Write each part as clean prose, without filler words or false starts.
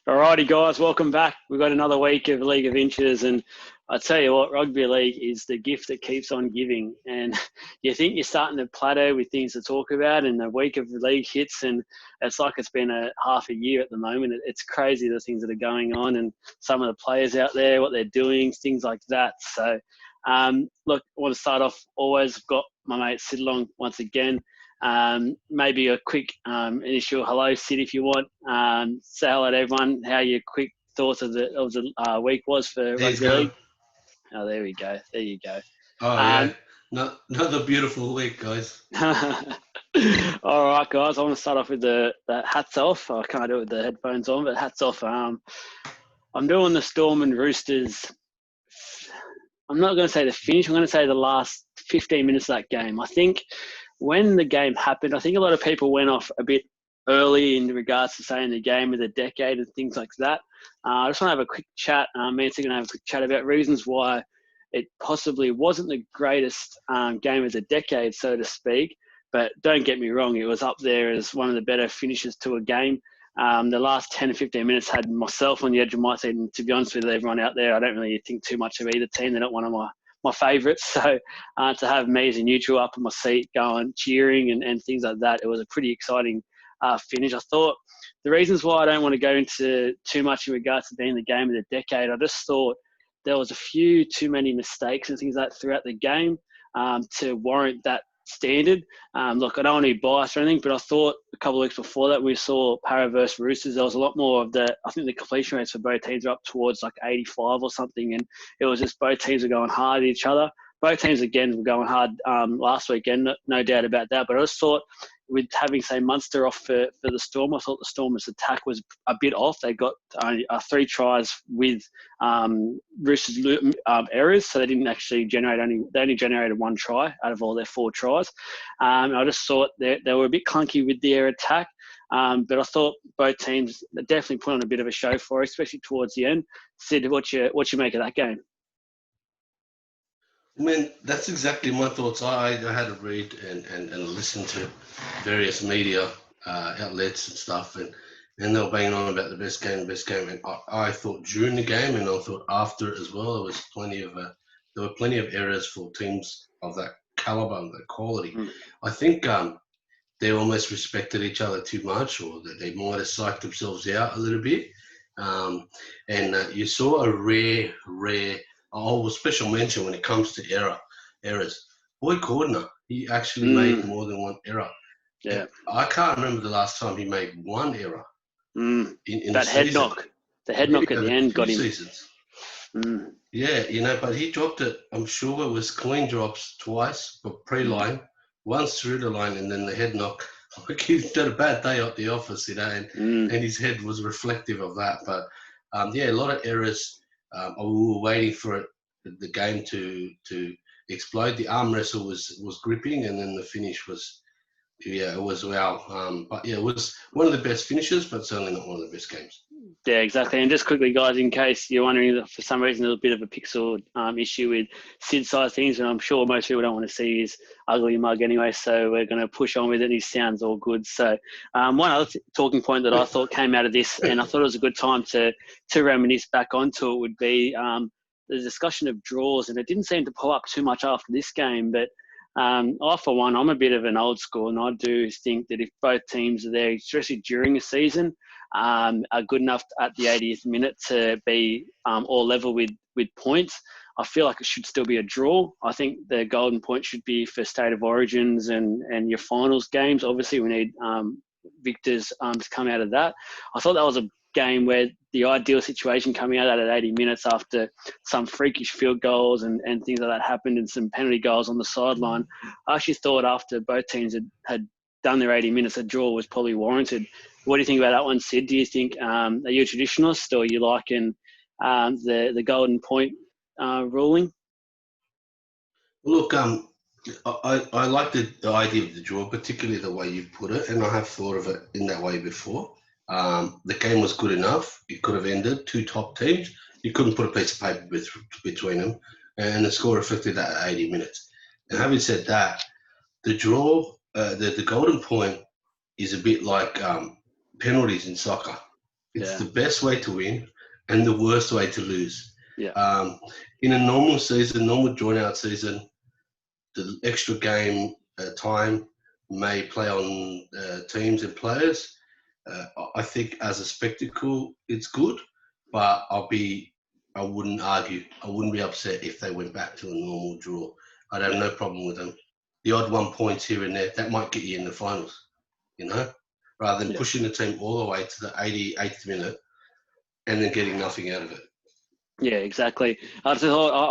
Alrighty, guys, welcome back. We've got another week of League of Inches, and I tell you what, rugby league is the gift that keeps on giving. And you think you're starting to plateau with things to talk about, and the week of the league hits, and it's like it's been a half a year at the moment. It's crazy the things that are going on, and some of the players out there, what they're doing, things like that. So, look, I want to start off. Always got my mate Sid along once again. Maybe a quick initial hello, Sid, if you want. Say hello to everyone. How your quick thoughts of the week was for He's rugby going. league? Oh, there we go. There you go. Oh yeah, Um, another beautiful week, guys. all right, guys. I want to start off with the hats off. I can't do it with the headphones on, but hats off. I'm doing the Storm and Roosters. I'm not going to say the finish. I'm going to say the last 15 minutes of that game. I think when the game happened, I think a lot of people went off a bit early in regards to saying the game of the decade and things like that. I just want to have a quick chat. Me and Sid are going to have a quick chat about reasons why it possibly wasn't the greatest game of the decade, so to speak. But don't get me wrong, it was up there as one of the better finishes to a game. The last 10 or 15 minutes had myself on the edge of my seat. And to be honest with everyone out there, I don't really think too much of either team. They're not one of my favourites. So to have me as a neutral up in my seat going, cheering and things like that, it was a pretty exciting finish. I thought the reasons why I don't want to go into too much in regards to being the game of the decade, I just thought there was a few too many mistakes and things like that throughout the game to warrant that standard. Look, I don't want to be biased or anything, but I thought a couple of weeks before that we saw Para versus Roosters, there was a lot more of I think the completion rates for both teams were up towards like 85 or something, and it was just both teams were going hard at each other. Both teams, again, were going hard last weekend, no doubt about that, but I just thought with having, say, Munster off for the Storm, I thought the Stormers' attack was a bit off. They got 3 tries with Roosters errors, so they didn't actually they only generated 1 try out of all their 4 tries. I just thought they were a bit clunky with their attack, but I thought both teams definitely put on a bit of a show for it, especially towards the end. Sid, what you make of that game? I mean, that's exactly my thoughts. I had to read and listen to various media outlets and stuff, and they were banging on about the best game. And I thought during the game, and I thought after it as well, there were plenty of errors for teams of that caliber and that quality. I think they almost respected each other too much, or that they might have psyched themselves out a little bit. And you saw a rare special mention when it comes to errors. Boy Cordner, he actually made more than 1 error. Yeah, I can't remember the last time he made 1 error in that head season. knock. The head knock at the end got him. Seasons. Yeah, but he dropped it. I'm sure it was clean drops twice, but pre-line, once through the line, and then the head knock. Like he did a bad day at the office, and his head was reflective of that. But a lot of errors. We were waiting for the game to explode. The arm wrestle was gripping, and then the finish was, it was wow. But yeah, it was one of the best finishes, but certainly not one of the best games. Yeah, exactly. And just quickly, guys, in case you're wondering, for some reason there's a bit of a pixel issue with Sid's side of things, and I'm sure most people don't want to see his ugly mug anyway, so we're going to push on with it, and his sound's all good. So one other talking point that I thought came out of this, and I thought it was a good time to reminisce back onto it, would be the discussion of draws, and it didn't seem to pull up too much after this game, but I, for one, I'm a bit of an old school, and I do think that if both teams are there, especially during a season, are good enough at the 80th minute to be all level with points, I feel like it should still be a draw. I think the golden point should be for State of Origins and your finals games. Obviously, we need victors to come out of that. I thought that was a game where the ideal situation coming out at 80 minutes after some freakish field goals and things like that happened, and some penalty goals on the sideline. I actually thought after both teams had done their 80 minutes, a draw was probably warranted. What do you think about that one, Sid? Do you think, are you a traditionalist, or are you liking the golden point ruling? Look, I like the idea of the draw, particularly the way you put it, and I have thought of it in that way before. The game was good enough. It could have ended 2 top teams. You couldn't put a piece of paper between them, and the score reflected that at 80 minutes. And having said that, the draw, the golden point is a bit like penalties in soccer. It's Yeah. the best way to win and the worst way to lose. Yeah. In a normal season, normal drawn-out season, the extra game time may play on teams and players. I think as a spectacle, it's good, but I wouldn't argue. I wouldn't be upset if they went back to a normal draw. I'd have no problem with them. The odd 1 point here and there, that might get you in the finals, rather than Yeah. pushing the team all the way to the 88th minute and then getting nothing out of it. Yeah, exactly. I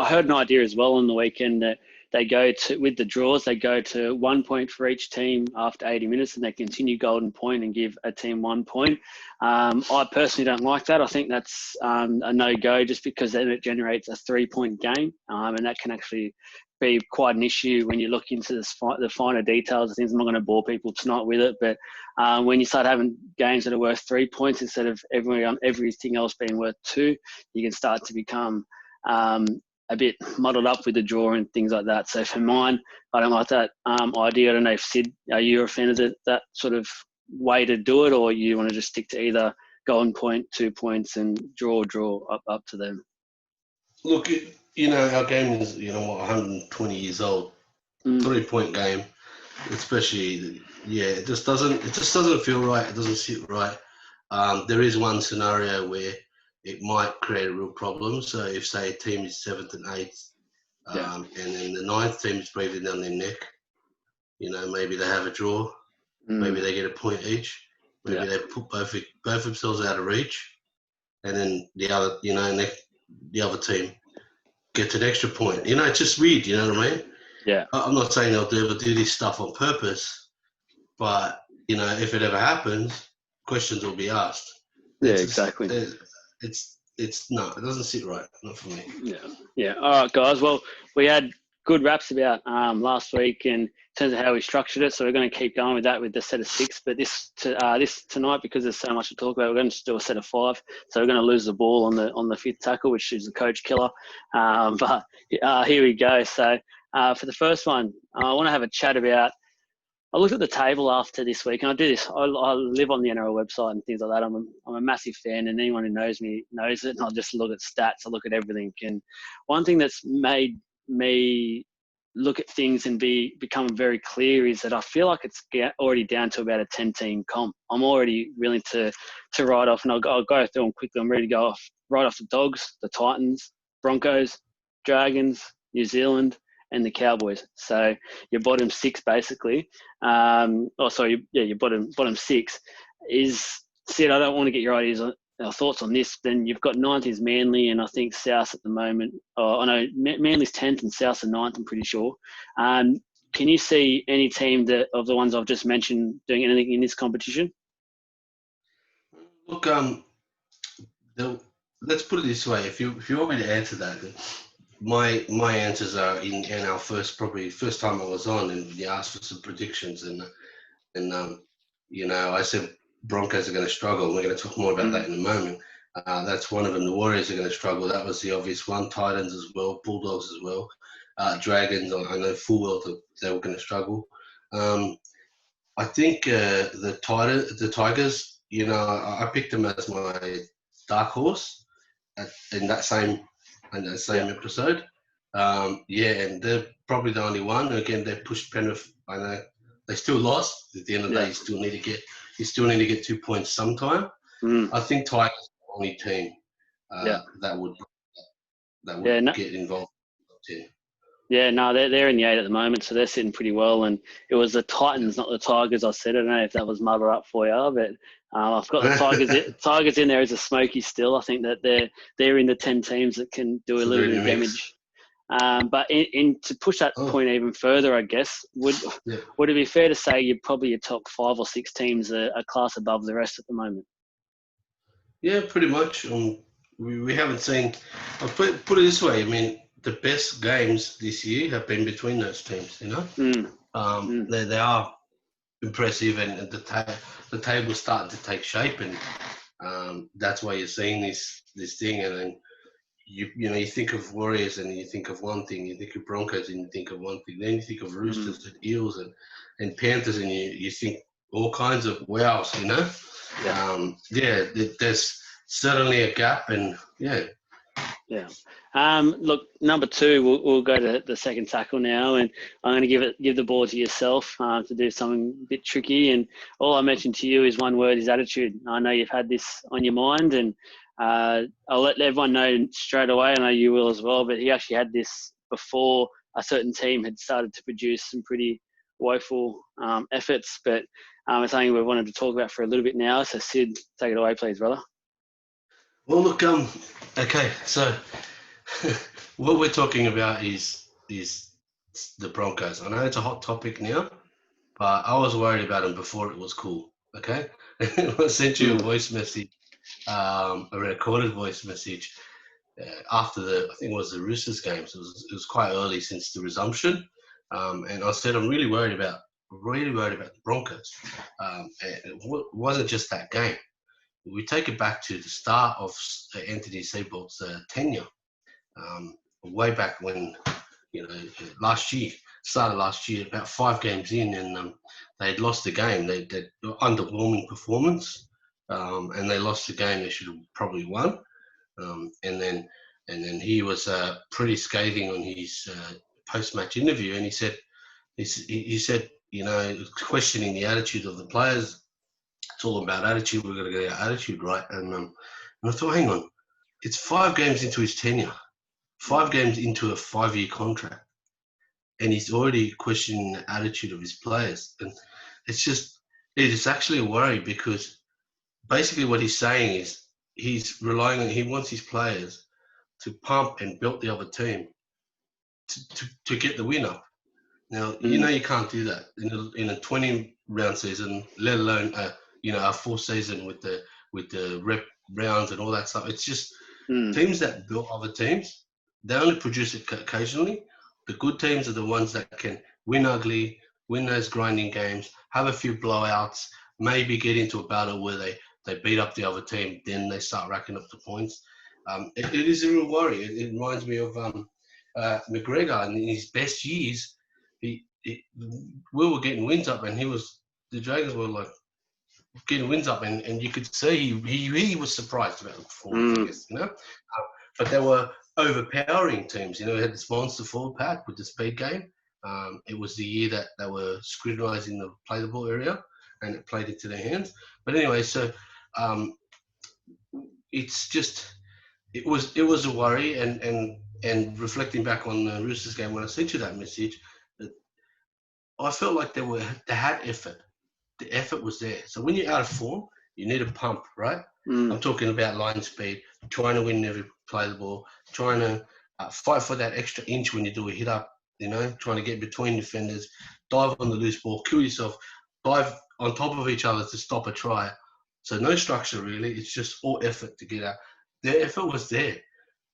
heard an idea as well on the weekend that they go to, with the draws, they go to 1 point for each team after 80 minutes and they continue golden point and give a team 1 point. I personally don't like that. I think that's a no-go just because then it generates a 3-point game and that can actually be quite an issue when you look into the finer details of things. I'm not going to bore people tonight with it, but when you start having games that are worth 3 points instead of everything else being worth 2, you can start to become a bit muddled up with the draw and things like that. So for mine, I don't like that idea. I don't know if Sid, are you a fan of that sort of way to do it, or you want to just stick to either golden point, 2 points, and draw up to them? Look, our game is 120 years old. 3-point game, especially, it just doesn't feel right. It doesn't sit right. There is one scenario where it might create a real problem. So if, say, a team is 7th and 8th, and then the 9th team is breathing down their neck, maybe they have a draw, maybe they get a point each, maybe they put both themselves out of reach, and then the other, the other team gets an extra point. It's just weird. You know what I mean? Yeah. I'm not saying they'll ever do this stuff on purpose, but if it ever happens, questions will be asked. Yeah, exactly. No, it doesn't sit right. Not for me. Yeah. All right, guys. Well, we had good raps about last week in terms of how we structured it, so we're going to keep going with that with the set of 6. But this tonight, because there's so much to talk about, we're going to do a set of 5. So we're going to lose the ball on the 5th tackle, which is the coach killer. But here we go. So for the first one, I want to have a chat about. I looked at the table after this week, and I do this. I live on the NRL website and things like that. I'm a massive fan, and anyone who knows me knows it. And I just look at stats. I look at everything. And one thing that's made me look at things and become very clear is that I feel like it's already down to about a 10-team comp. I'm already willing to write off, and I'll go through them quickly. I'm ready to go right off the Dogs, the Titans, Broncos, Dragons, New Zealand, and the Cowboys. So your bottom 6 basically. Your bottom 6 is Sid. I don't want to get your ideas or thoughts on this. Then you've got 9th is Manly, and I think South at the moment. I know Manly's 10th and South's are 9th. I'm pretty sure. Can you see any team of the ones I've just mentioned doing anything in this competition? Look, let's put it this way. If you want me to answer that, my answers are in our first time I was on, and you asked for some predictions, and I said Broncos are going to struggle. We're going to talk more about that in a moment. That's one of them. The Warriors are going to struggle. That was the obvious one. Titans as well. Bulldogs as well. Dragons, I know full well that they were going to struggle. I think the Tigers, I picked them as my dark horse in that same episode. And they're probably the only one. Again, they pushed Penrith. I know they still lost. At the end of the day, you still need to get 2 points sometime. I think Tigers are the only team that would get involved. Yeah, no, they're in the 8 at the moment, so they're sitting pretty well. And it was the Titans, not the Tigers. I said, I don't know if that was mother up for you, but I've got the Tigers in there as a smoky still. I think that they're in the 10 teams that can do a little bit of damage. But to push that point even further, I guess, would it be fair to say you're probably your top 5 or 6 teams are a class above the rest at the moment? Yeah, pretty much. We haven't seen. I'll put it this way. I mean, the best games this year have been between those teams. They are impressive, and the table's starting to take shape, and that's why you're seeing this thing. And then you think of Warriors, and you think of one thing. You think of Broncos, and you think of one thing. Then you think of Roosters and Eels and Panthers, and you think all kinds of wows. There's certainly a gap, and yeah. Yeah. Look, number two, we'll go to the second tackle now, and I'm going to give the ball to yourself to do something a bit tricky. And all I mentioned to you is one word: is attitude. I know you've had this on your mind, and I'll let everyone know straight away. I know you will as well. But he actually had this before a certain team had started to produce some pretty woeful efforts. But it's something we wanted to talk about for a little bit now. So Sid, take it away, please, brother. Well, look, okay, so what we're talking about is the Broncos. I know it's a hot topic now, but I was worried about them before it was cool. Okay, I sent you a voice message, a recorded voice message after I think it was the Roosters game. So it was quite early since the resumption, and I said I'm really worried about the Broncos. And it wasn't just that game. We take it back to the start of Anthony Seibold's tenure, way back when, last year, about 5 games in, and they had lost the game. They underwhelming performance, and they lost the game they should have probably won. And then he was pretty scathing on his post-match interview, and he said, questioning the attitude of the players. It's all about attitude. We've got to get our attitude right. And I thought, hang on, it's 5 games into his tenure, 5 games into a 5-year contract, and he's already questioning the attitude of his players. And it's actually a worry, because basically what he's saying is he wants his players to pump and build the other team to get the win up. Now, you can't do that in a 20-round season, let alone a full season with the rep rounds and all that stuff. It's just teams that build other teams, they only produce it occasionally. The good teams are the ones that can win ugly, win those grinding games, have a few blowouts, maybe get into a battle where they beat up the other team, then they start racking up the points. It is a real worry. It reminds me of McGregor in his best years. We were getting wins up, and the Dragons were like getting wins up, and you could see he was surprised about the performance, I guess, but they were overpowering teams. They had this monster forward pack with the speed game. It was the year that they were scrutinising the play the ball area, and it played into their hands. But anyway, so it's just it was a worry, and reflecting back on the Roosters game when I sent you that message, I felt like they had effort. The effort was there. So when you're out of form, you need a pump, right? I'm talking about line speed, trying to win every play the ball, trying to fight for that extra inch when you do a hit up, trying to get between defenders, dive on the loose ball, kill yourself, dive on top of each other to stop a try. So no structure really. It's just all effort to get out. Their effort was there,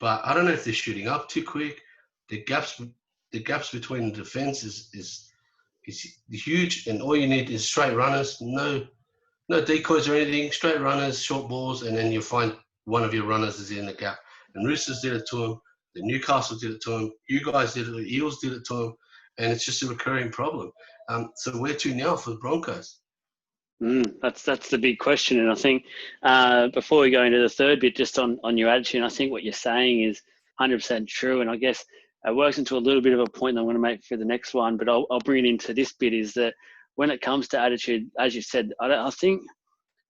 but I don't know if they're shooting up too quick. The gaps between the defense is huge, and all you need is straight runners, no decoys or anything, straight runners, short balls, and then you'll find one of your runners is in the gap. And Roosters did it to him, the Newcastle did it to him, you guys did it, the Eels did it to him, and it's just a recurring problem. So where to now for the Broncos? That's the big question, and I think before we go into the third bit, just on your attitude, I think what you're saying is 100% true, and I guess it works into a little bit of a point that I'm going to make for the next one, but I'll bring it into this bit, is that when it comes to attitude, as you said, I think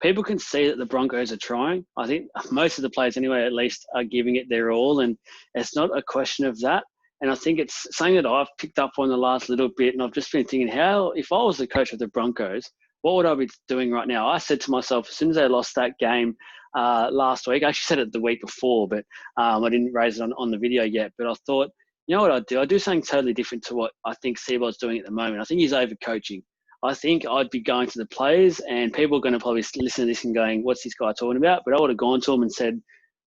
people can see that the Broncos are trying. I think most of the players anyway, at least, are giving it their all, and it's not a question of that. And I think it's something that I've picked up on the last little bit, and I've just been thinking, if I was the coach of the Broncos, what would I be doing right now? I said to myself, as soon as they lost that game last week, I actually said it the week before, but I didn't raise it on the video yet, but I thought, you know what I'd do? I'd do something totally different to what I think Seibold's doing at the moment. I think he's overcoaching. I think I'd be going to the players, and people are going to probably listen to this and going, what's this guy talking about? But I would have gone to him and said,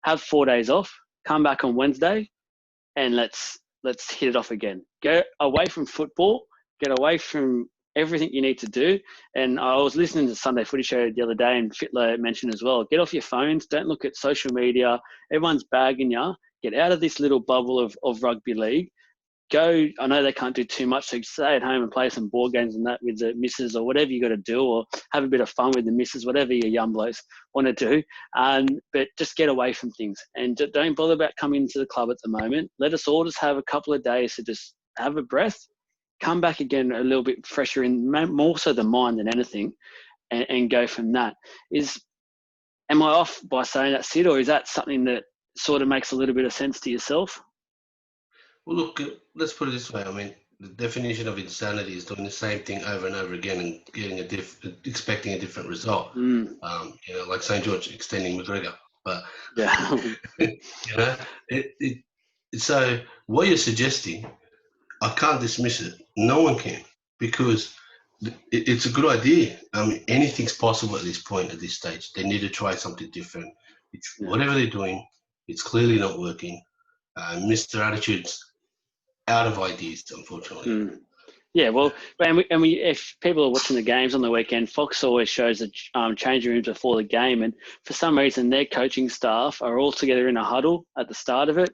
have 4 days off, come back on Wednesday, and let's hit it off again. Go away from football, get away from everything you need to do. And I was listening to Sunday Footy Show the other day, and Fitler mentioned as well, get off your phones, don't look at social media, everyone's bagging you, get out of this little bubble of rugby league, go. I know they can't do too much, so stay at home and play some board games and that with the missus or whatever you got to do, or have a bit of fun with the missus, whatever your young blokes want to do. But just get away from things and don't bother about coming into the club at the moment. Let us all just have a couple of days to just have a breath, come back again a little bit fresher in more so the mind than anything, and go from that. Am I off by saying that, Sid, or is that something that sort of makes a little bit of sense to yourself? Well, look, let's put it this way. I mean, the definition of insanity is doing the same thing over and over again and getting expecting a different result. Like St. George extending McGregor. But Yeah. So what you're suggesting, I can't dismiss it. No one can, because it's a good idea. Anything's possible at this point, at this stage. They need to try something different. Whatever they're doing, it's clearly not working. Mr. Attitude's out of ideas, unfortunately. Yeah, well, if people are watching the games on the weekend, Fox always shows the changing rooms before the game, and for some reason, their coaching staff are all together in a huddle at the start of it.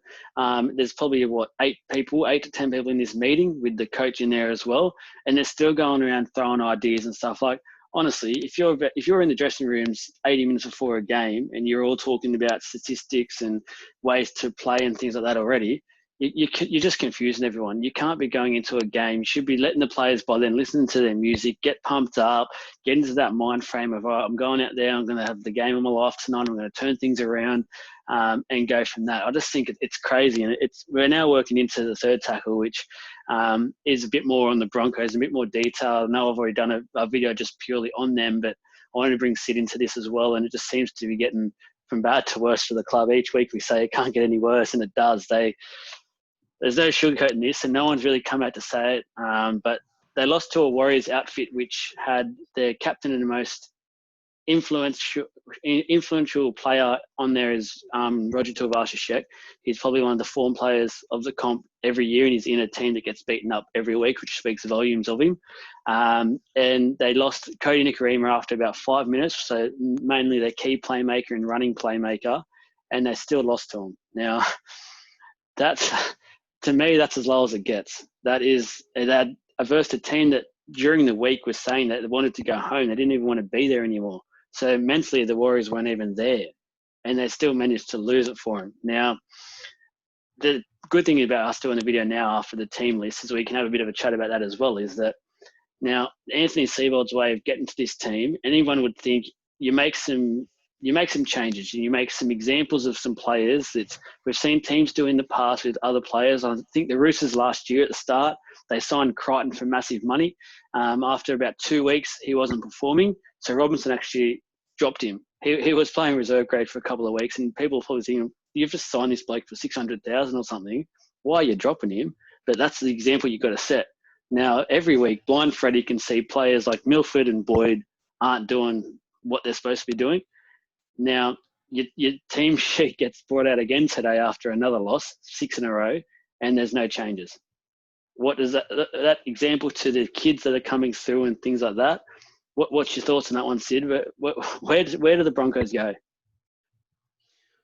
There's probably 8 to 10 people in this meeting with the coach in there as well, and they're still going around throwing ideas and stuff. Like, honestly, if you're in the dressing rooms 80 minutes before a game and you're all talking about statistics and ways to play and things like that already, you're just confusing everyone. You can't be going into a game. You should be letting the players by then listen to their music, get pumped up, get into that mind frame of, I'm going out there, I'm going to have the game of my life tonight, I'm going to turn things around, and go from that. I just think it's crazy. And we're now working into the third tackle, which is a bit more on the Broncos, a bit more detail. I know I've already done a video just purely on them, but I want to bring Sid into this as well. And it just seems to be getting from bad to worse for the club. Each week we say it can't get any worse, and it does. There's no sugarcoating this, and no one's really come out to say it. But they lost to a Warriors outfit which had their captain and the most influential player on there is Roger Tuivasa-Sheck. He's probably one of the form players of the comp every year, and he's in a team that gets beaten up every week, which speaks volumes of him. And they lost Cody Nikorima after about 5 minutes, so mainly their key playmaker and running playmaker, and they still lost to him. Now, to me, that's as low as it gets. That versus a team that during the week was saying that they wanted to go home. They didn't even want to be there anymore. So mentally, the Warriors weren't even there, and they still managed to lose it for them. Now, the good thing about us doing the video now after the team list is we can have a bit of a chat about that as well, is that now Anthony Seibold's way of getting to this team, anyone would think you make some changes and you make some examples of some players that we've seen teams do in the past with other players. I think the Roosters last year at the start, they signed Crichton for massive money. After about 2 weeks, he wasn't performing. So Robinson actually dropped him. He was playing reserve grade for a couple of weeks, and people probably thinking, you've just signed this bloke for $600,000 or something. Why are you dropping him? But that's the example you've got to set. Now, every week, Blind Freddie can see players like Milford and Boyd aren't doing what they're supposed to be doing. Now, your team sheet gets brought out again today after another loss, 6 in a row, and there's no changes. What does that example to the kids that are coming through and things like that? What's your thoughts on that one, Sid? Where do the Broncos go?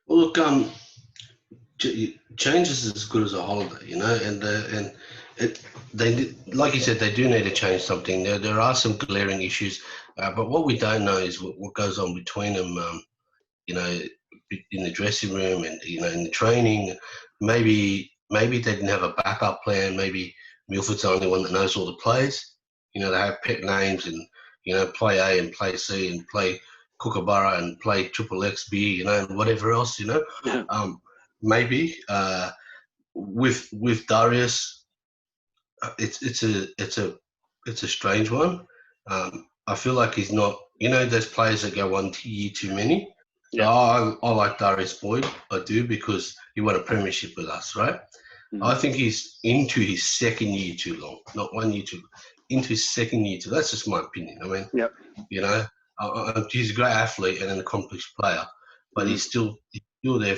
Well, look, change is as good as a holiday, and like you said, they do need to change something. There are some glaring issues, but what we don't know is what goes on between them. In the dressing room and in the training. Maybe they didn't have a backup plan. Maybe Milford's the only one that knows all the plays. They have pet names and play A and play C and play Kookaburra and play Triple XB, and whatever else. Yeah. Maybe with Darius, it's a strange one. I feel like he's not. There's players that go 1 year too many. Yeah. I like Darius Boyd. I do, because he won a premiership with us, right? I think he's into his second year too long, not 1 year too long, into his second year too. That's just my opinion. I mean, yep. He's a great athlete and an accomplished player, but he's still there,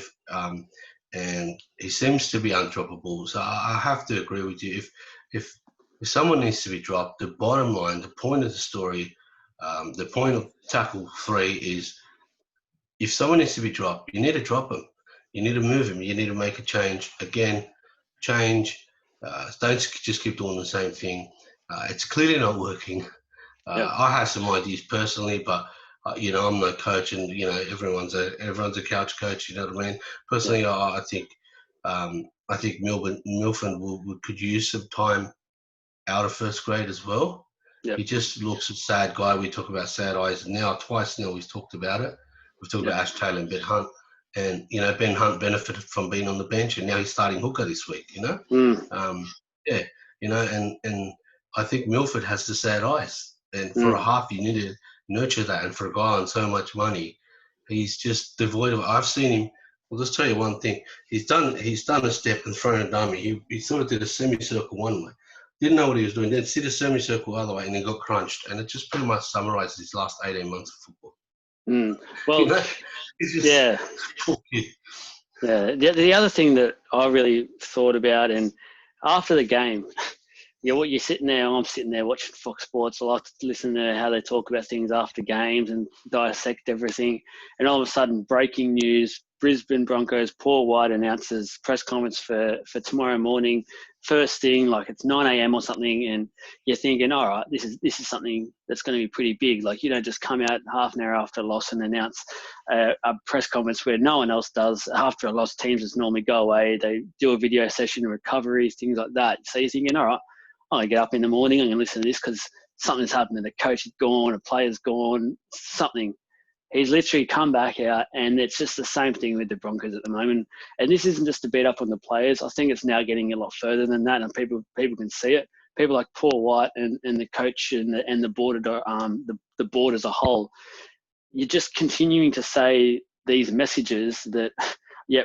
and he seems to be undroppable. So I have to agree with you. If someone needs to be dropped, the bottom line, the point of the story, the point of tackle 3 is, if someone needs to be dropped, you need to drop him. You need to move him. You need to make a change. Again, change. Don't just keep doing the same thing. It's clearly not working. I have some ideas personally, but I'm no coach, and everyone's a couch coach. You know what I mean? Personally, I think Milford could use some time out of first grade as well. Yep. He just looks a sad guy. We talk about sad eyes now. Twice now we've talked about it. We've talked about Ash Taylor and Ben Hunt. And, Ben Hunt benefited from being on the bench, and now he's starting hooker this week, and I think Milford has the sad eyes. And for a half, you need to nurture that. And for a guy on so much money, he's just devoid of. I've seen him. I'll just tell you one thing. He's done a step and thrown a dummy. He sort of did a semicircle one way. Didn't know what he was doing. Then did a semicircle the other way, and then got crunched. And it just pretty much summarizes his last 18 months of football. Well, he's just poor kid. Yeah. The other thing that I really thought about, and after the game, you're sitting there, I'm sitting there watching Fox Sports. I like to listen to how they talk about things after games and dissect everything. And all of a sudden, breaking news, Brisbane Broncos, Paul White announces press conference for tomorrow morning. First thing, like it's 9 a.m. or something, and you're thinking, all right, this is something that's going to be pretty big. Like, you don't just come out half an hour after a loss and announce a press conference where no one else does. After a loss, teams just normally go away. They do a video session, recoveries, things like that. So you're thinking, all right, I'm going to get up in the morning, I'm going to listen to this because something's happened. The coach is gone, a player's gone, something. He's literally come back out, and it's just the same thing with the Broncos at the moment. And this isn't just to beat up on the players. I think it's now getting a lot further than that, and people can see it. People like Paul White and the coach and the board, the board as a whole, you're just continuing to say these messages that,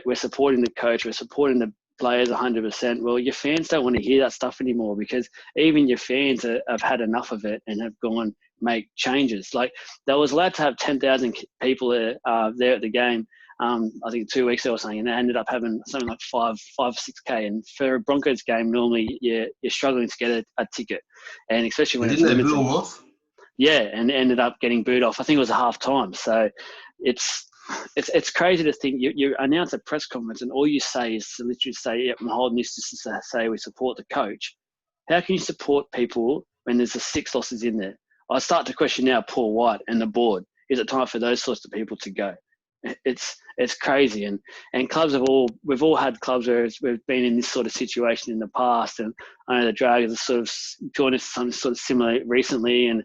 we're supporting the coach, we're supporting the players 100%. Well, your fans don't want to hear that stuff anymore, because even your fans have had enough of it and have gone make changes. Like, they was allowed to have 10,000 people there at the game. I think 2 weeks ago or something, and they ended up having something like 5 or 6K. And for a Broncos game, normally you're struggling to get a ticket, and especially when it's limited. Didn't they boo them off? Yeah, and ended up getting booed off. I think it was a half time. So it's crazy to think you announce a press conference and all you say is to literally say, I'm holding this just to say we support the coach. How can you support people when there's 6 losses in there? I start to question now Paul White and the board. Is it time for those sorts of people to go? It's crazy, and clubs we've all had clubs where we've been in this sort of situation in the past, and I know the Dragons have sort of joined us something sort of similar recently, and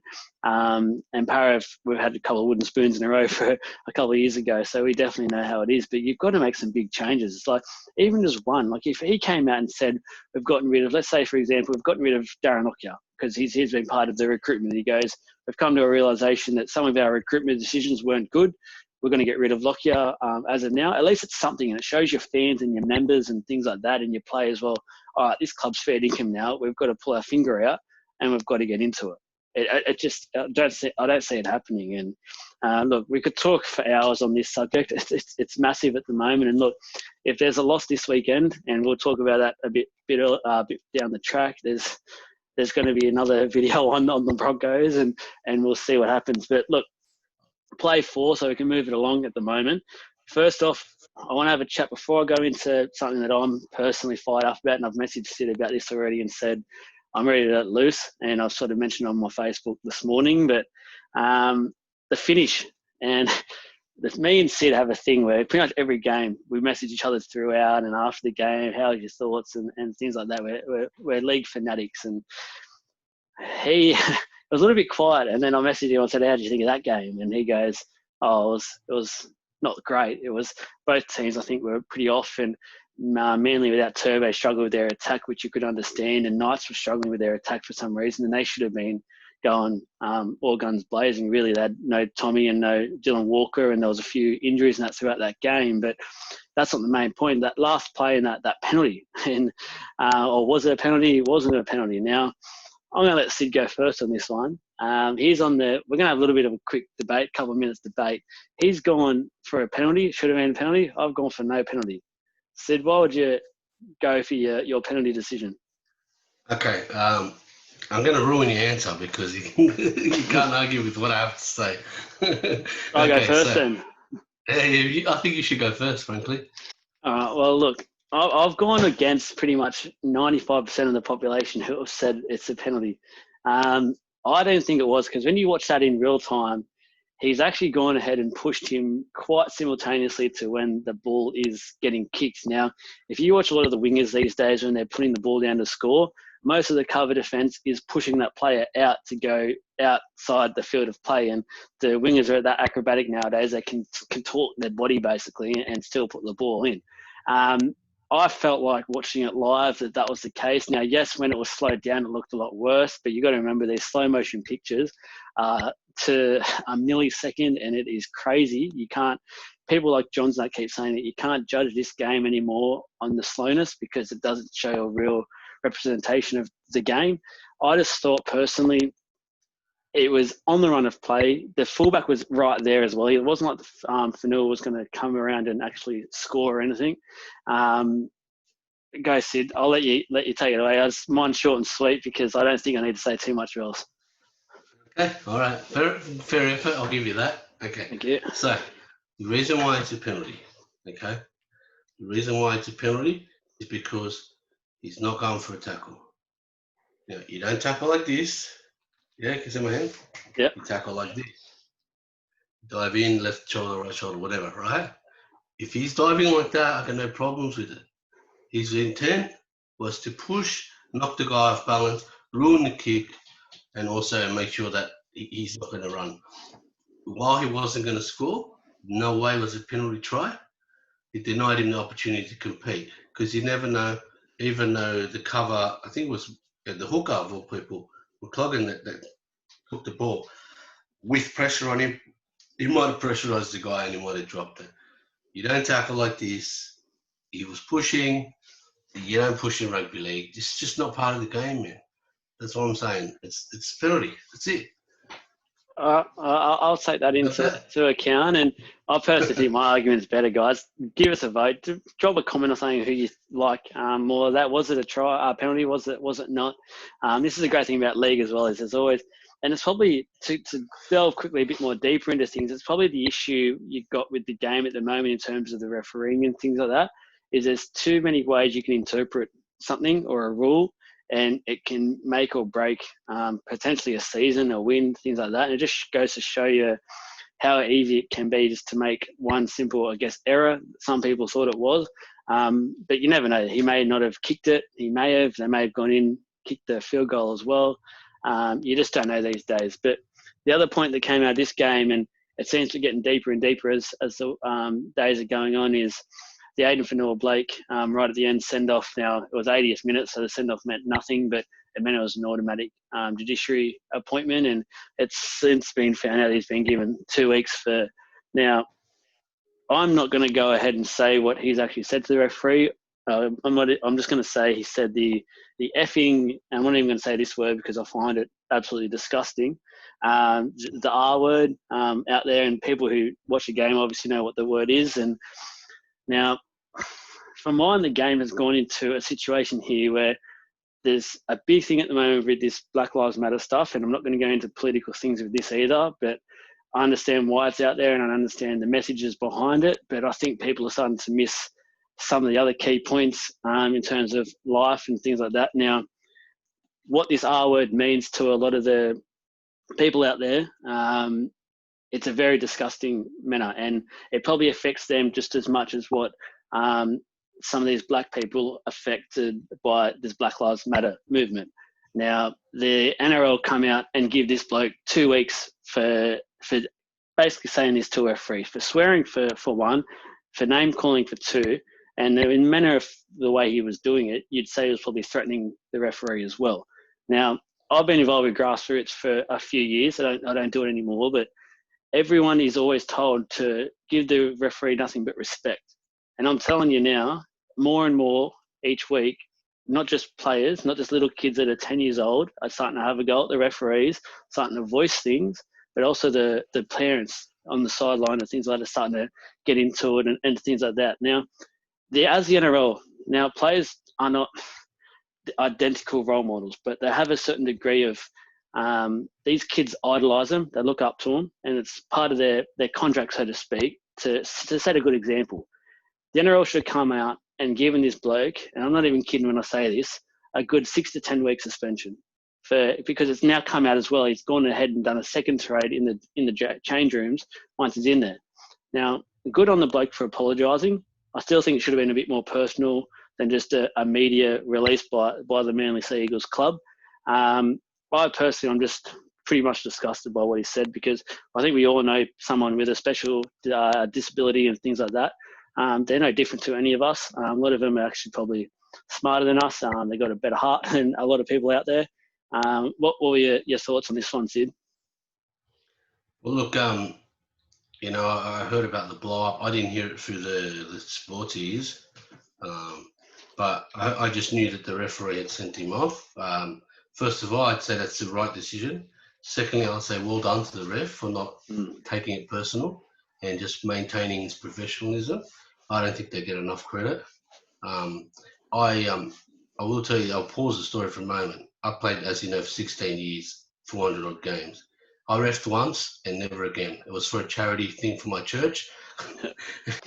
Para, we've had a couple of wooden spoons in a row for a couple of years ago, so we definitely know how it is. But you've got to make some big changes. It's like, even just one, like if he came out and said, we've gotten rid of, let's say for example, we've gotten rid of Darren Lockyer because he's been part of the recruitment. He goes, we've come to a realisation that some of our recruitment decisions weren't good. We're going to get rid of Lockyer as of now. At least it's something, and it shows your fans and your members and things like that, and your players, well, all right, this club's fair income now. We've got to pull our finger out, and we've got to get into it. I don't see it happening. And look, we could talk for hours on this subject. It's massive at the moment. And look, if there's a loss this weekend, and we'll talk about that a bit down the track, there's going to be another video on the Broncos, and we'll see what happens. But look, play 4, so we can move it along at the moment. First off, I want to have a chat before I go into something that I'm personally fired up about, and I've messaged Sid about this already and said I'm ready to let loose, and I've sort of mentioned on my Facebook this morning, but the finish, and me and Sid have a thing where pretty much every game we message each other throughout and after the game, how are your thoughts and things like that. We're league fanatics, and he was a little bit quiet, and then I messaged him and said, how did you think of that game? And he goes, it was not great. It was, both teams I think were pretty off, and Manly without Turbo struggled with their attack, which you could understand, and Knights were struggling with their attack for some reason, and they should have been going all guns blazing. Really, they had no Tommy and no Dylan Walker, and there was a few injuries and that throughout that game, but that's not the main point. That last play and that penalty, and or was it a penalty? It wasn't a penalty. Now, I'm going to let Sid go first on this one. We're going to have a little bit of a quick debate, couple of minutes debate. He's gone for a penalty, should have been a penalty. I've gone for no penalty. Sid, why would you go for your penalty decision? Okay, I'm going to ruin your answer because you can't argue with what I have to say. I'll go first then. I think you should go first, frankly. Well, look, I've gone against pretty much 95% of the population who have said it's a penalty. I don't think it was, because when you watch that in real time, he's actually gone ahead and pushed him quite simultaneously to when the ball is getting kicked. Now, if you watch a lot of the wingers these days when they're putting the ball down to score, most of the cover defence is pushing that player out to go outside the field of play. And the wingers are that acrobatic nowadays. They can contort their body basically and still put the ball in. I felt like watching it live that was the case. Now, yes, when it was slowed down, it looked a lot worse, but you got to remember these slow motion pictures to a millisecond, and it is crazy. You can't, people like John's that keep saying that you can't judge this game anymore on the slowness because it doesn't show a real representation of the game. I just thought personally, it was on the run of play. The fullback was right there as well. It wasn't like Fonua was going to come around and actually score or anything. Go, Sid. I'll let you take it away. Mine's short and sweet because I don't think I need to say too much else. Okay, all right. Fair effort. I'll give you that. Okay. Thank you. So the reason why it's a penalty, okay? The reason why it's a penalty is because he's not going for a tackle. Now, you don't tackle like this. Yeah, can you see my hand? Yep. You tackle like this. Dive in, left shoulder, right shoulder, whatever, right? If he's diving like that, I got no problems with it. His intent was to push, knock the guy off balance, ruin the kick, and also make sure that he's not going to run. While he wasn't going to score, no way was a penalty try. It denied him the opportunity to compete because you never know, even though the cover, I think it was the hooker of all people, McLaughlin that took the ball with pressure on him. He might have pressurized the guy and he might have dropped it. You don't tackle like this. He was pushing. You don't push in rugby league. It's just not part of the game, man. That's what I'm saying. It's penalty. That's it. I'll take that into account, and I personally think my argument's better, guys. Give us a vote. Drop a comment or something who you like more of that. Was it a try penalty? Was it not? This is a great thing about league as well. Is there's always, and it's probably to delve quickly a bit more deeper into things. It's probably the issue you've got with the game at the moment in terms of the refereeing and things like that. Is there's too many ways you can interpret something or a rule, and it can make or break potentially a season, a win, things like that. And it just goes to show you how easy it can be just to make one simple, I guess, error. Some people thought it was, but you never know. He may not have kicked it. They may have gone in, kicked the field goal as well. You just don't know these days. But the other point that came out of this game, and it seems to be getting deeper and deeper as the days are going on, is the Addin Fonua Blake right at the end send-off. Now, it was 80th minute, so the send-off meant nothing, but it meant it was an automatic judiciary appointment, and it's since been found out he's been given 2 weeks for. Now, I'm not going to go ahead and say what he's actually said to the referee. I'm just going to say he said the effing, and I'm not even going to say this word because I find it absolutely disgusting. The R word out there, and people who watch the game obviously know what the word is. And now, for mine, the game has gone into a situation here where there's a big thing at the moment with this Black Lives Matter stuff, and I'm not going to go into political things with this either, but I understand why it's out there and I understand the messages behind it, but I think people are starting to miss some of the other key points in terms of life and things like that. Now, what this R word means to a lot of the people out there, it's a very disgusting manner, and it probably affects them just as much as what some of these black people affected by this Black Lives Matter movement. Now, the NRL come out and give this bloke 2 weeks for basically saying this to a referee, for swearing for one, for name calling for two, and in the manner of the way he was doing it, you'd say he was probably threatening the referee as well. Now, I've been involved with grassroots for a few years. I don't do it anymore, but everyone is always told to give the referee nothing but respect. And I'm telling you now, more and more each week, not just players, not just little kids that are 10 years old are starting to have a go at the referees, starting to voice things, but also the parents on the sideline and things like that are starting to get into it and things like that. Now, as the NRL, now players are not identical role models, but they have a certain degree of these kids idolise them, they look up to them, and it's part of their contract, so to speak, to set a good example. The NRL should come out and given this bloke, and I'm not even kidding when I say this, a good 6 to 10 week suspension because it's now come out as well. He's gone ahead and done a second trade in the change rooms once he's in there. Now, good on the bloke for apologising. I still think it should have been a bit more personal than just a media release by the Manly Sea Eagles club. I personally, I'm just pretty much disgusted by what he said, because I think we all know someone with a special disability and things like that. They're no different to any of us. A lot of them are actually probably smarter than us. They've got a better heart than a lot of people out there. What were your thoughts on this one, Sid? Well, look, I heard about the blow-up. I didn't hear it through the sports ears, but I just knew that the referee had sent him off. First of all, I'd say that's the right decision. Secondly, I'll say well done to the ref for not taking it personal and just maintaining his professionalism. I don't think they get enough credit. I will tell you, I'll pause the story for a moment. I played, as you know, for 16 years, 400 odd games. I refed once and never again. It was for a charity thing for my church.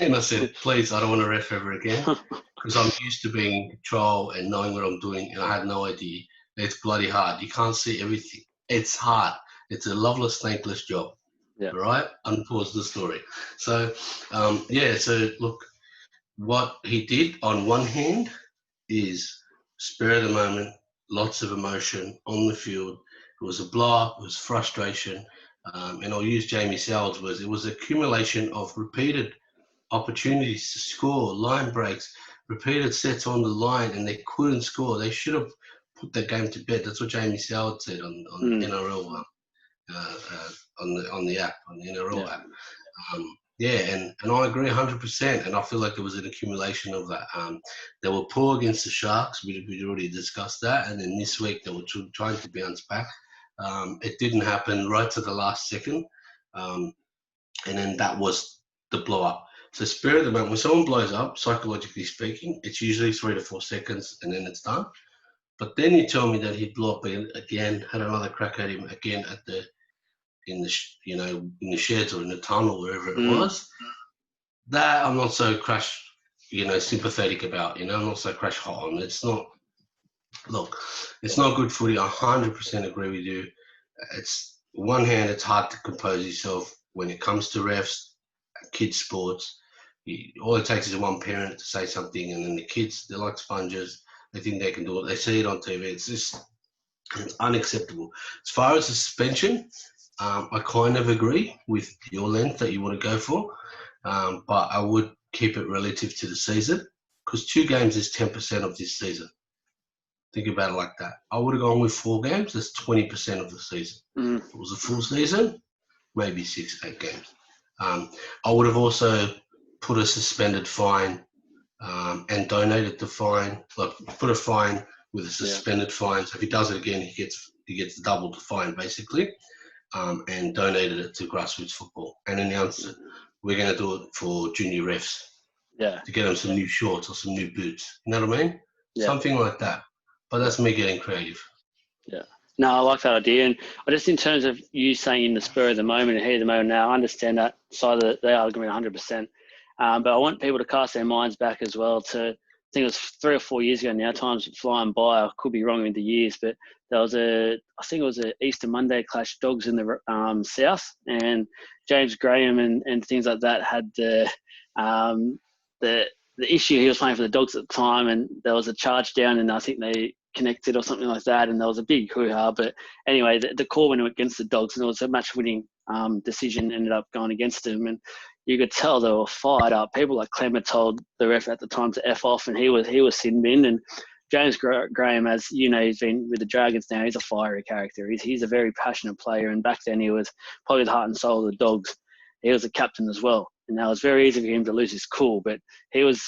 And I said, please, I don't want to ref ever again, because I'm used to being in control and knowing what I'm doing, and I had no idea. It's bloody hard. You can't see everything. It's hard. It's a loveless, thankless job. Yeah. All right? Unpause the story. So, so look, what he did on one hand is spur of the moment, lots of emotion on the field. It was a blow-up, it was frustration. And I'll use Jamie Sowell's words. It was accumulation of repeated opportunities to score, line breaks, repeated sets on the line, and they couldn't score. They should have put that game to bed. That's what Jamie Sowell said on NRL, on the app, on the NRL app. And I agree 100%, and I feel like it was an accumulation of that. They were poor against the Sharks. We'd already discussed that, and then this week they were trying to bounce back. It didn't happen right to the last second, and then that was the blow-up. So spirit of the moment, when someone blows up, psychologically speaking, it's usually 3 to 4 seconds, and then it's done. But then you tell me that he blew up again, had another crack at him again in the sheds or in the tunnel, wherever it was. That I'm not so sympathetic about. I'm not so crash hot on. It's not. Look, it's not good footy. I 100% agree with you. It's one hand, it's hard to compose yourself when it comes to refs, kids sports. All it takes is one parent to say something, and then the kids, they're like sponges. They think they can do it. They see it on TV. It's unacceptable. As far as the suspension, I kind of agree with your length that you want to go for, but I would keep it relative to the season, because 2 games is 10% of this season. Think about it like that. I would have gone with 4 games. That's 20% of the season. If it was a full season, maybe 6, 8 games. I would have also put a suspended fine and donated the fine, like put a fine with a suspended fine. So if he does it again, he gets double the fine, basically, and donated it to grassroots football and announced it. We're going to do it for junior refs. Yeah. To get them some new shorts or some new boots. You know what I mean? Yeah. Something like that. But that's me getting creative. Yeah. No, I like that idea. And just in terms of you saying in the spur of the moment and heat of the moment now, I understand that side of the argument 100%. But I want people to cast their minds back as well to, I think it was 3 or 4 years ago now, time's flying by. I could be wrong with the years, but there was I think it was an Easter Monday clash, Dogs in the South, and James Graham and things like that had the issue. He was playing for the Dogs at the time, and there was a charge down, and I think they connected or something like that, and there was a big hoo-ha. But anyway, the call went against the Dogs, and it was a match-winning decision, ended up going against him, and you could tell they were fired up. People like Clemmer told the ref at the time to F off, and he was sin bin. And James Graham, as you know, he's been with the Dragons now. He's a fiery character. He's a very passionate player, and back then he was probably the heart and soul of the Dogs. He was a captain as well, and now it's very easy for him to lose his cool. But he was,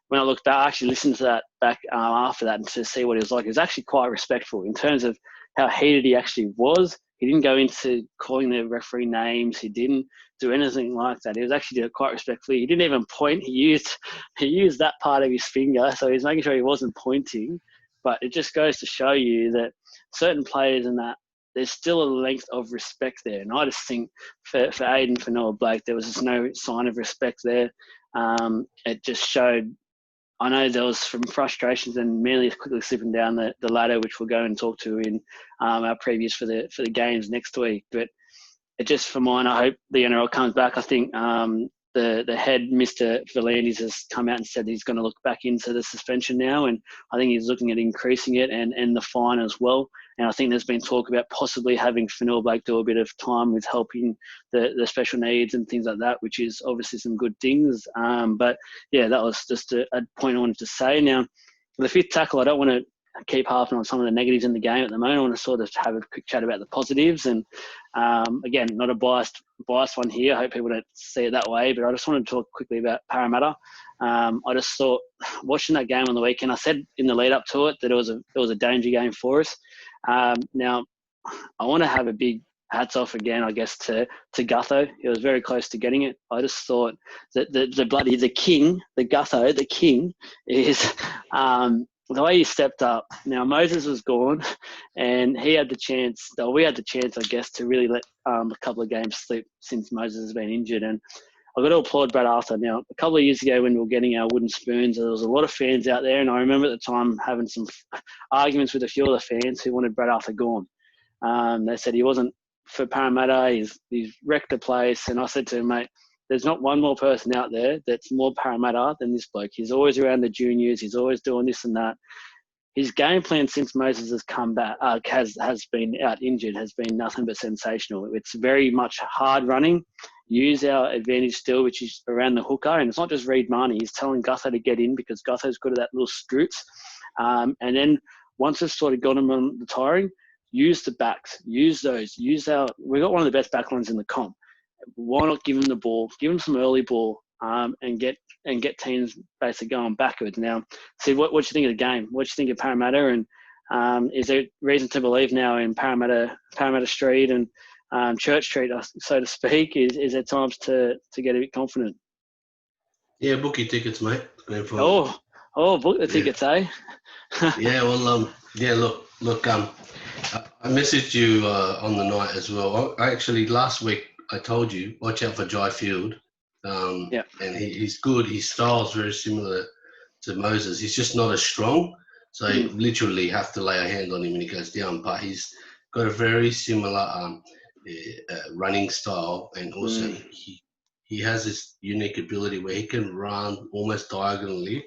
when I look back, I actually listened to that back after that and to see what he was like. He was actually quite respectful in terms of how heated he actually was. He didn't go into calling the referee names. He didn't do anything like that. He was actually quite respectfully. He didn't even point. He used that part of his finger, so he was making sure he wasn't pointing. But it just goes to show you that certain players and that there's still a length of respect there. And I just think for Addin Fonua Blake, there was just no sign of respect there. It just showed, I know there was some frustrations and Manly quickly slipping down the ladder, which we'll go and talk to in our previews for the games next week. But it just, for mine, I hope the NRL comes back. I think the head, Mr. V'landys, has come out and said he's going to look back into the suspension now, and I think he's looking at increasing it and the fine as well. And I think there's been talk about possibly having Fonua Blake do a bit of time with helping the special needs and things like that, which is obviously some good things. But yeah, that was just a point I wanted to say. Now, the fifth tackle, I don't want to keep harping on some of the negatives in the game at the moment. I want to sort of have a quick chat about the positives. And again, not a biased one here. I hope people don't see it that way, but I just wanted to talk quickly about Parramatta. I just thought, watching that game on the weekend, I said in the lead up to it that it was a danger game for us. Now, I want to have a big hats off again, I guess, to Gutho. He was very close to getting it. I just thought that the king is the way he stepped up. Now, Moses was gone, and he had the chance, or we had the chance, I guess, to really let a couple of games slip since Moses has been injured. And I've got to applaud Brad Arthur. Now, a couple of years ago when we were getting our wooden spoons, there was a lot of fans out there, and I remember at the time having some arguments with a few of the fans who wanted Brad Arthur gone. They said he wasn't for Parramatta, he's wrecked the place, and I said to him, mate, there's not one more person out there that's more Parramatta than this bloke. He's always around the juniors. He's always doing this and that. His game plan since Moses has come back, has been out injured, has been nothing but sensational. It's very much hard running, use our advantage still, which is around the hooker. And it's not just Reid Marnie. He's telling Gutho to get in because Gutho's good at that little scoots. And then once we've sort of got him on the tiring, use the backs, use those, we've got one of the best backlines in the comp. Why not give him the ball, give him some early ball, and get teams basically going backwards. Now, see what you think of the game. What you think of Parramatta, and is there reason to believe now in Parramatta Street and Church Street, so to speak? Is there times to get a bit confident? Yeah, book your tickets, mate. Book the tickets, eh? Yeah, well, look. I messaged you on the night as well. I actually last week I told you watch out for Jai Field. And he's good. His style's very similar to Moses. He's just not as strong, so you literally have to lay a hand on him when he goes down. But he's got a very similar running style, and also he has this unique ability where he can run almost diagonally,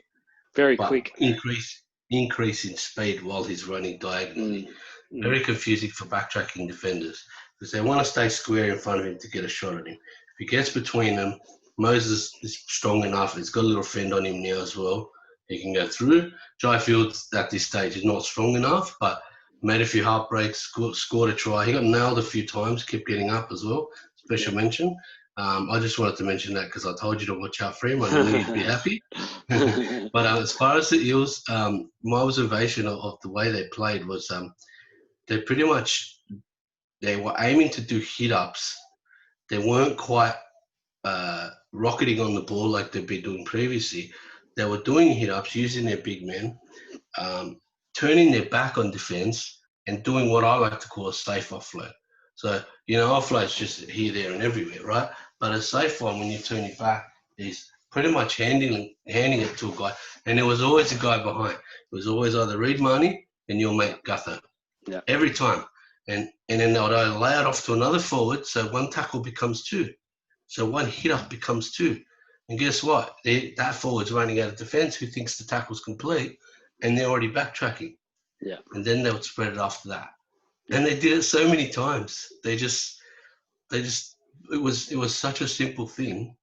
very quick, increase in speed while he's running diagonally. Very confusing for backtracking defenders because they want to stay square in front of him to get a shot at him. If he gets between them, Moses is strong enough. He's got a little fend on him now as well. He can go through. Jai Fields at this stage is not strong enough, but made a few heartbreaks, scored a try. He got nailed a few times, kept getting up as well. Special mention. I just wanted to mention that because I told you to watch out for him. I knew you'd be happy. But as far as the Eels, my observation of the way they played was they were aiming to do hit-ups. They weren't quite rocketing on the ball like they've been doing previously. They were doing hit-ups, using their big men, turning their back on defence, and doing what I like to call a safe offload. So, offload's just here, there, and everywhere, right? But a safe one, when you turn your back, is pretty much handing it to a guy. And there was always a guy behind. It was always either Reid Marnie and your mate Gutho. Yeah. Every time. And then they would either lay it off to another forward, so one tackle becomes two. So one hit-up becomes two. And guess what? That forward's running out of defence who thinks the tackle's complete, and they're already backtracking. Yeah. And then they would spread it after that. And they did it so many times. It was such a simple thing,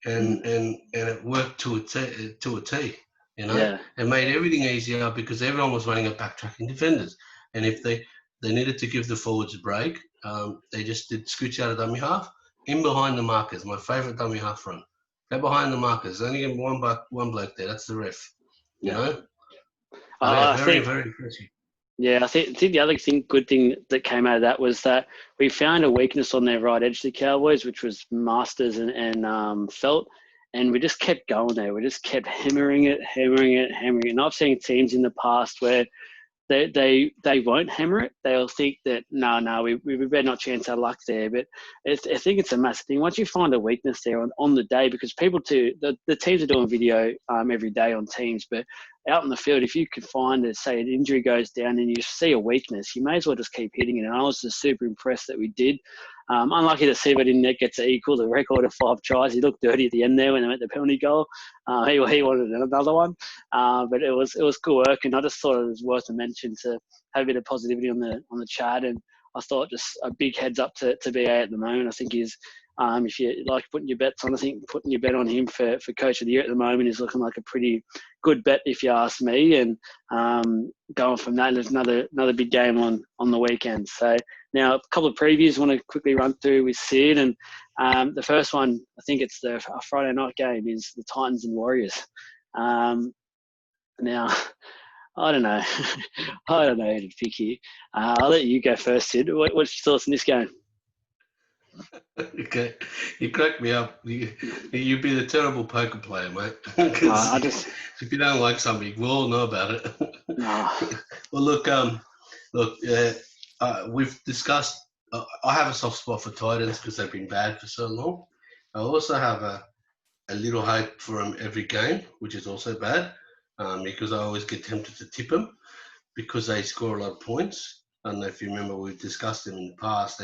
and it worked to a T. It made everything easier because everyone was running at backtracking defenders. And if they needed to give the forwards a break, they just did scooch out of dummy half, in behind the markers. My favourite dummy half run. Go behind the markers. Only get one bloke there. That's the ref. You know? Very impressive. Yeah, I think the other good thing that came out of that was that we found a weakness on their right edge, the Cowboys, which was Masters and Felt, and we just kept going there. We just kept hammering it. And I've seen teams in the past where they won't hammer it. They'll think that no, we better not chance our luck there. But I think it's a massive thing. Once you find a weakness there on the day, because people the teams are doing video every day on teams, but out in the field, if you can find say an injury goes down and you see a weakness, you may as well just keep hitting it. And I was just super impressed that we did. Unlucky that Siva didn't get to equal the record of 5 tries. He looked dirty at the end there when they went the penalty goal. He wanted another one, but it was good work, and I just thought it was worth a mention to have a bit of positivity on the chat. And I thought just a big heads up to BA at the moment. I think he's if you like putting your bets on, I think putting your bet on him for Coach of the Year at the moment is looking like a pretty good bet if you ask me. And going from that, there's another big game on the weekend. So now a couple of previews I want to quickly run through with Sid. And the first one, I think it's the Friday night game, is the Titans and Warriors. Now, I don't know. I don't know who to pick here. I'll let you go first, Sid. What's your thoughts on this game? Okay, you cracked me up. You'd be the terrible poker player, mate. If you don't like something, we all know about it. Well, look. We've discussed. I have a soft spot for Titans because they've been bad for so long. I also have a little hope for them every game, which is also bad, because I always get tempted to tip them because they score a lot of points. I don't know if you remember, we've discussed them in the past.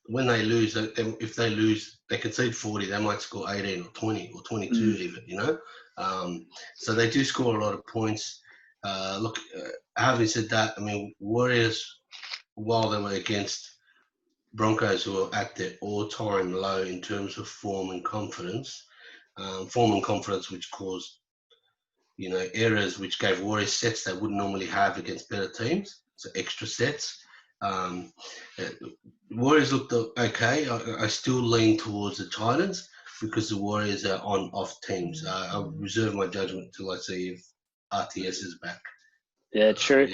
When they lose, if they lose, they concede 40, they might score 18 or 20 or 22 even, So they do score a lot of points. Having said that, I mean, Warriors, while they were against Broncos, who are at their all-time low in terms of form and confidence, which caused, errors which gave Warriors sets they wouldn't normally have against better teams, so extra sets. Warriors looked okay. I still lean towards the Titans because the Warriors are on-off teams. I'll reserve my judgment till I see if RTS is back. Yeah, true.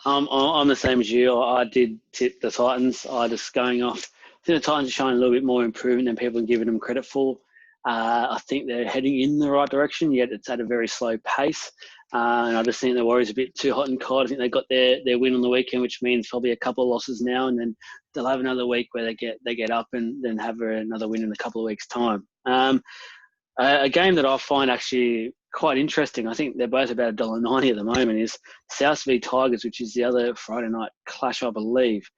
I'm the same as you. I did tip the Titans. I just going off. I think the Titans are showing a little bit more improvement than people are giving them credit for. I think they're heading in the right direction, yet it's at a very slow pace. And I just think the Warriors are a bit too hot and cold. I think they got their win on the weekend, which means probably a couple of losses now, and then they'll have another week where they get up and then have another win in a couple of weeks' time. A game that I find actually quite interesting, I think they're both about $1.90 at the moment, is South v Tigers, which is the other Friday night clash, I believe.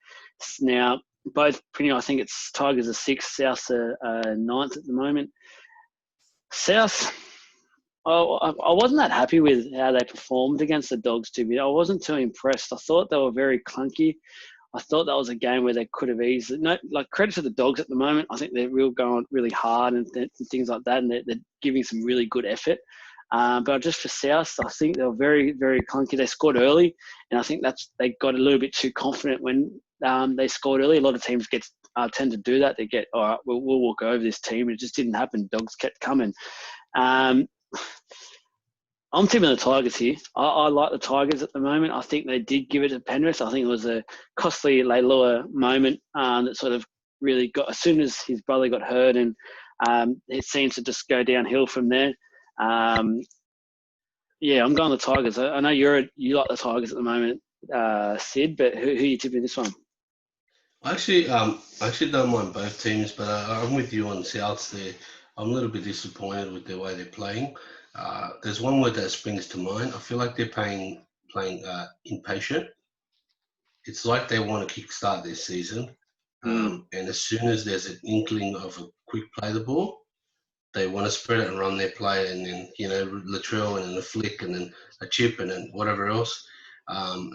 Now, both pretty, I think it's Tigers are 6th, South are 9th at the moment. South, I wasn't that happy with how they performed against the Dogs too. I wasn't too impressed. I thought they were very clunky. I thought that was a game where they could have easily, credit to the Dogs at the moment. I think they're going really hard and things like that, and they're giving some really good effort. But just for South, I think they were very, very clunky. They scored early, and I think they got a little bit too confident when they scored early. A lot of teams tend to do that. They get, all right, we'll walk over this team. It just didn't happen. Dogs kept coming. I'm tipping the Tigers here. I like the Tigers at the moment. I think they did give it to Penrith. I think it was a costly Leilua moment that sort of really got, as soon as his brother got hurt, and it seems to just go downhill from there. I'm going the Tigers. I know you like the Tigers at the moment, Sid, but who are you tipping this one? I actually don't mind both teams, but I'm with you on Souths there. I'm a little bit disappointed with the way they're playing. There's one word that springs to mind. I feel like they're playing impatient. It's like they want to kickstart this season, and as soon as there's an inkling of a quick play the ball, they want to spread it and run their play, and then Latrell and then a flick and then a chip and then whatever else.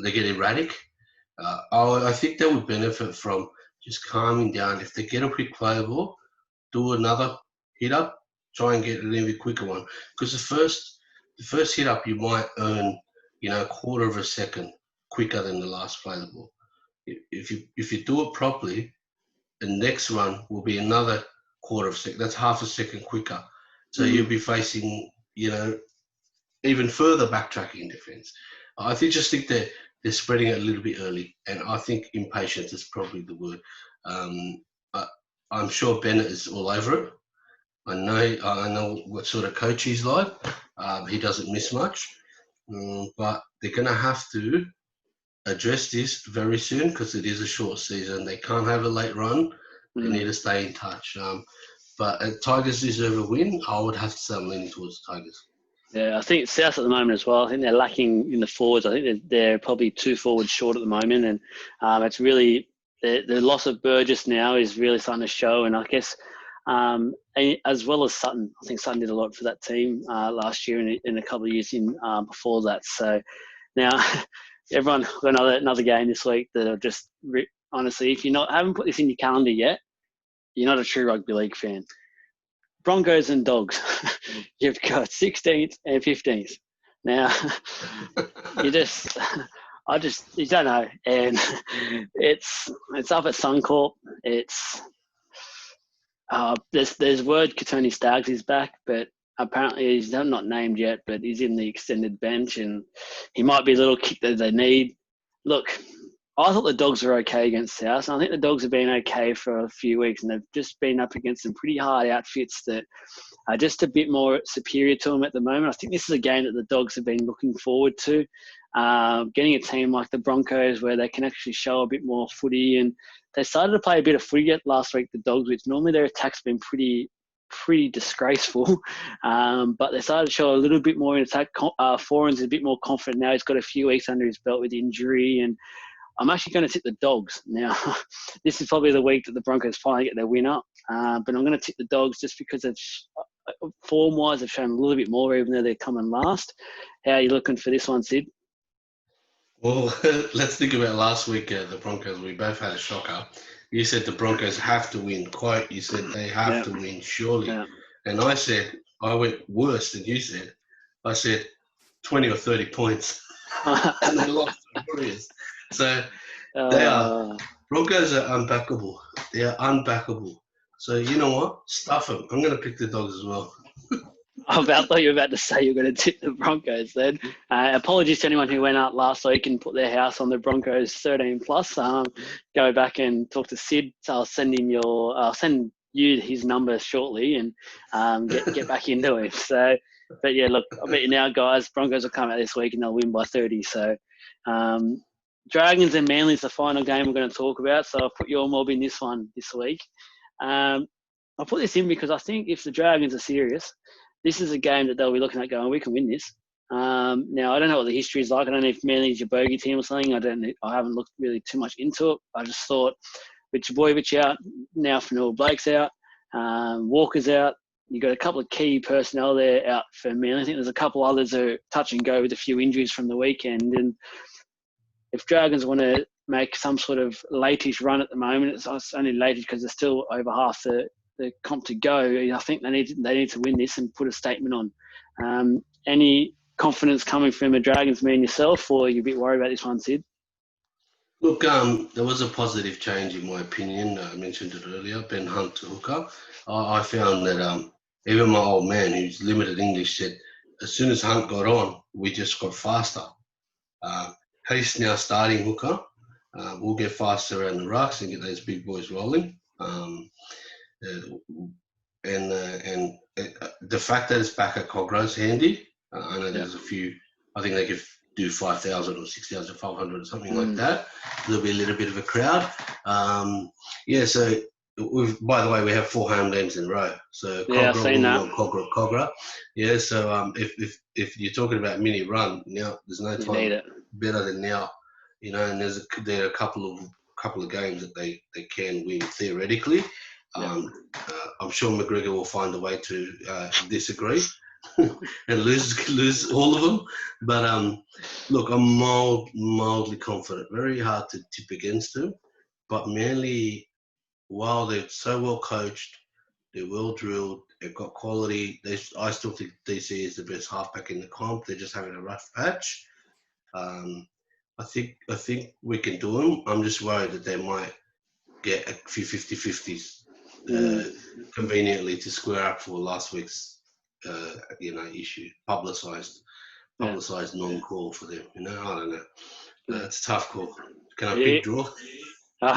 They get erratic. I think they would benefit from just calming down. If they get a quick play the ball, do another hit up, try and get a little bit quicker one. Because the first hit up you might earn, a quarter of a second quicker than the last play the ball. If you do it properly, the next run will be another quarter of a second. That's half a second quicker. So you'll be facing, even further backtracking defense. I just think they're spreading it a little bit early, and I think impatience is probably the word. I'm sure Bennett is all over it. I know what sort of coach he's like. He doesn't miss much. but they're going to have to address this very soon because it is a short season. They can't have a late run. They need to stay in touch. But Tigers deserve a win. I would have to say I'm leaning towards the Tigers. Yeah, I think South at the moment as well. I think they're lacking in the forwards. I think they're probably 2 forwards short at the moment, and it's really the loss of Burgess now is really starting to show. And I guess as well as Sutton, I think Sutton did a lot for that team last year and a couple of years in before that. So now everyone got another game this week that are just honestly, if you haven't put this in your calendar yet, you're not a true rugby league fan. Broncos and Dogs. You've got 16th and 15th. Now, you don't know. And it's up at Suncorp. There's word Katoni Staggs is back, but apparently he's not named yet, but he's in the extended bench and he might be a little kick that they need. Look, I thought the Dogs were okay against South, and I think the Dogs have been okay for a few weeks, and they've just been up against some pretty hard outfits that are just a bit more superior to them at the moment. I think this is a game that the Dogs have been looking forward to, getting a team like the Broncos where they can actually show a bit more footy, and they started to play a bit of footy last week, the Dogs, which normally their attacks have been pretty disgraceful, but they started to show a little bit more in attack. Foran's a bit more confident now. He's got a few weeks under his belt with injury, and I'm actually going to tip the Dogs. Now, this is probably the week that the Broncos finally get their winner, but I'm going to tip the Dogs just because form-wise they've shown a little bit more, even though they're coming last. How are you looking for this one, Sid? Well, let's think about last week, the Broncos. We both had a shocker. You said the Broncos have to win. Quote, you said they have to win, surely. Yeah. And I said, I went worse than you said. I said 20 or 30 points. And they lost the Warriors. So Broncos are unbackable. They are unbackable. So you know what? Stuff them. I'm going to pick the Dogs as well. I thought you were about to say you're going to tip the Broncos then. Apologies to anyone who went out last week and put their house on the Broncos 13 plus. Go back and talk to Sid. So I'll send you his number shortly and get back into it. So, but yeah, look, I bet you now, guys, Broncos will come out this week and they'll win by 30. So, Dragons and Manly is the final game we're going to talk about. So I'll put your mob in this one this week. I'll put this in because I think if the Dragons are serious, this is a game that they'll be looking at going, we can win this. Now, I don't know what the history is like. I don't know if Manly's your bogey team or something. I haven't looked really too much into it. I just thought with Trbojevic out, now Fonua Blake's out, Walker's out. You've got a couple of key personnel there out for Manly. I think there's a couple others that are touch and go with a few injuries from the weekend. And if Dragons want to make some sort of late-ish run at the moment, it's only late because they're still over half the comp to go. I think they need to win this and put a statement on. Any confidence coming from the Dragons, me and yourself, or are you a bit worried about this one, Sid? Look, there was a positive change in my opinion. I mentioned it earlier, Ben Hunt to hooker. I found that even my old man, who's limited English, said as soon as Hunt got on, we just got faster. He's now starting hooker. We'll get faster around the rucks and get those big boys rolling. And the fact that it's back at Cogra's handy. I know there's a few. I think they could do 5,000 or 6,500 or something like that. There'll be a little bit of a crowd. So by the way, we have 4 home games in a row. So Cogra. Yeah, so if you're talking about mini run, now there's no time better than now. You know, and there are a couple of games that they can win theoretically. I'm sure McGregor will find a way to disagree and lose all of them. But look, I'm mildly confident. Very hard to tip against them. But Manly, while they're so well coached, they're well drilled, they've got quality. I still think DC is the best halfback in the comp. They're just having a rough patch. I think we can do them. I'm just worried that they might get a few 50-50s conveniently to square up for last week's issue, publicised non-call for them. I don't know. It's a tough call. Can I pick draw?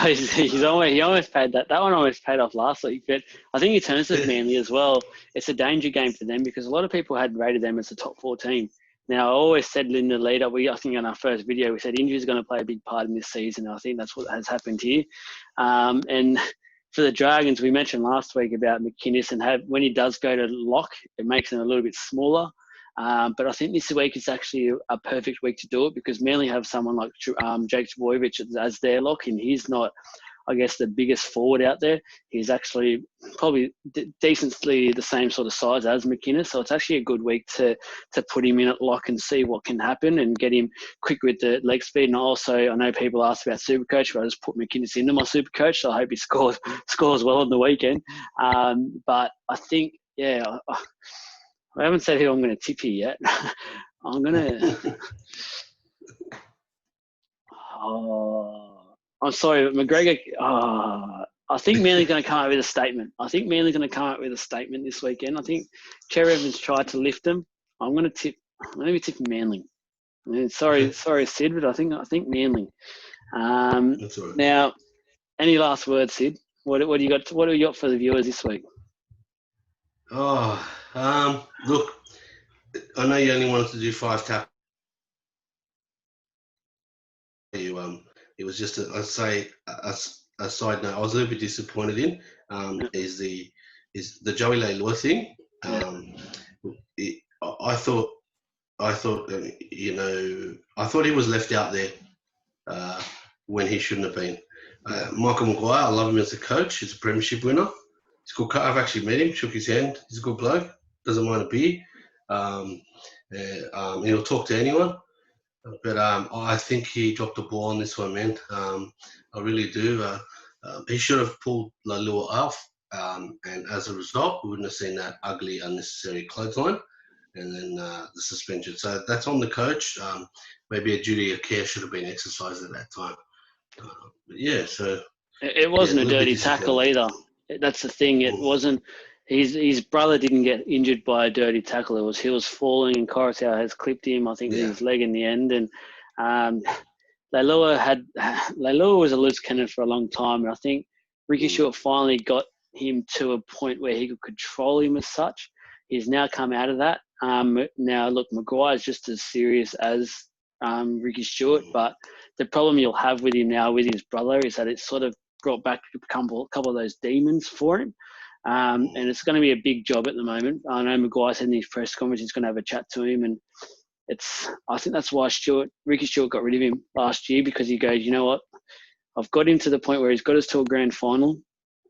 He almost paid that. That one almost paid off last week. But I think in terms of Manly as well, it's a danger game for them because a lot of people had rated them as a top 4 team. Now, I always said in the lead-up, I think in our first video, we said injury is going to play a big part in this season. I think that's what has happened here. And for the Dragons, we mentioned last week about McInnes, and when he does go to lock, it makes him a little bit smaller. But I think this week is actually a perfect week to do it because Manly have someone like Jake Trbojevic as their lock, and he's not, I guess, the biggest forward out there. He's actually probably decently the same sort of size as McInnes, so it's actually a good week to put him in at lock and see what can happen and get him quick with the leg speed. And also, I know people asked about Supercoach, but I just put McInnes into my Supercoach, so I hope he scores well on the weekend. But I think, yeah, I haven't said who I'm going to tip here yet. I'm going to... I'm sorry, but McGregor... I think Manly's going to come out with a statement. This weekend. I think Cherry Evans tried to lift them. I'm going to tip Manly. I mean, sorry, Sid, but I think Manly. That's all right. Now, any last words, Sid? What do you got? What do you got for the viewers this week? Look, I know you only wanted to do 5 tackles. It was just a side note. I was a little bit disappointed in is the Joey Leilua thing. I thought he was left out there when he shouldn't have been. Michael Maguire, I love him as a coach. He's a premiership winner. He's a good coach. I've actually met him, shook his hand. He's a good bloke. Doesn't mind a beer. He'll talk to anyone. But I think he dropped the ball on this one, man. I really do. He should have pulled Leilua off, and as a result, we wouldn't have seen that ugly, unnecessary clothesline and then the suspension. So that's on the coach. Maybe a duty of care should have been exercised at that time. But yeah, so... It wasn't a dirty tackle either. That's the thing. It wasn't... His brother didn't get injured by a dirty tackle. He was falling and Coruscant has clipped him, I think, with his leg in the end. And Leilua was a loose cannon for a long time. And I think Ricky Stewart finally got him to a point where he could control him as such. He's now come out of that. Now, look, Maguire's just as serious as Ricky Stewart, but the problem you'll have with him now with his brother is that it's sort of brought back a couple of those demons for him. And it's going to be a big job at the moment. I know Maguire said in his press conference he's going to have a chat to him, and I think that's why Ricky Stewart got rid of him last year, because he goes, you know what, I've got him to the point where he's got us to a grand final.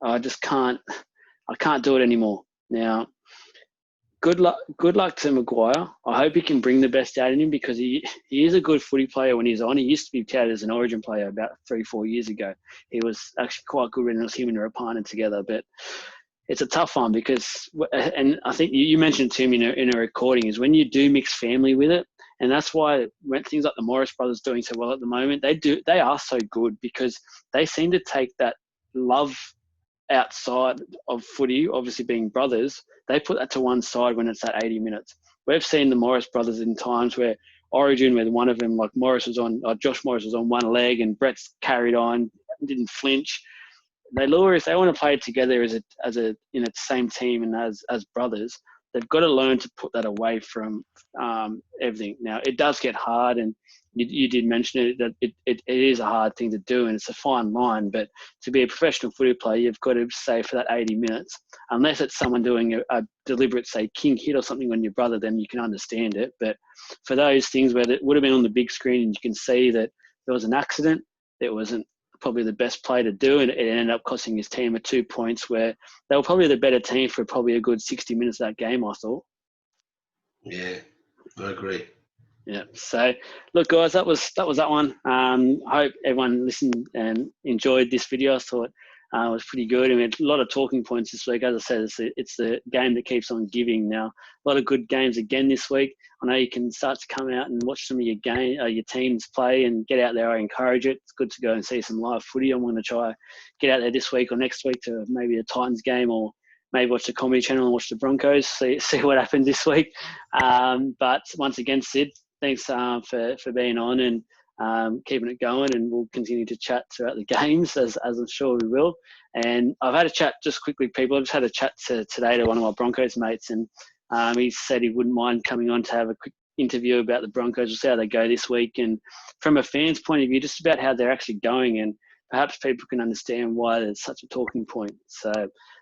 I can't do it anymore. Now, good luck to Maguire. I hope he can bring the best out in him, because he is a good footy player when he's on. He used to be touted as an Origin player about 3-4 years ago. He was actually quite good when it was him and Rapana together, but it's a tough one because, and I think you mentioned to me in a recording, is when you do mix family with it, and that's why when things like the Morris brothers doing so well at the moment, they are so good, because they seem to take that love outside of footy, obviously being brothers, they put that to one side when it's at 80 minutes. We've seen the Morris brothers in times where Origin, where one of them, like Josh Morris was on one leg and Brett's carried on, didn't flinch. Leilua, if they want to play together as a same team and as brothers, they've got to learn to put that away from everything. Now, it does get hard, and you did mention it, that it is a hard thing to do, and it's a fine line. But to be a professional footy player, you've got to say for that 80 minutes, unless it's someone doing a deliberate, say, king hit or something on your brother, then you can understand it. But for those things where it would have been on the big screen and you can see that there was an accident, it wasn't probably the best play to do, and it ended up costing his team 2 points, where they were probably the better team for probably a good 60 minutes of that game, I thought. Yeah, I agree. Yeah. So, look, guys, that was that one. I hope everyone listened and enjoyed this video. I thought it was pretty good. I mean, a lot of talking points this week. As I said, it's the game that keeps on giving. Now, a lot of good games again this week. I know you can start to come out and watch some of your teams play and get out there. I encourage it. It's good to go and see some live footy. I'm going to try get out there this week or next week to maybe a Titans game, or maybe watch the Comedy Channel and watch the Broncos, see what happens this week. But once again, Sid, thanks for being on and keeping it going, and we'll continue to chat throughout the games, as I'm sure we will. And I've had a chat, just quickly, people, I've just had a chat today to one of my Broncos mates, and he said he wouldn't mind coming on to have a quick interview about the Broncos. We'll see how they go this week, and from a fan's point of view, just about how they're actually going, and perhaps people can understand why there's such a talking point. So,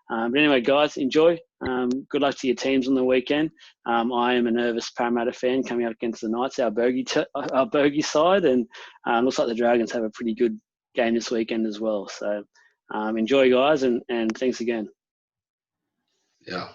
but anyway, guys, enjoy. Good luck to your teams on the weekend. I am a nervous Parramatta fan coming up against the Knights, our bogey side, and looks like the Dragons have a pretty good game this weekend as well. So enjoy, guys, and thanks again. Yeah.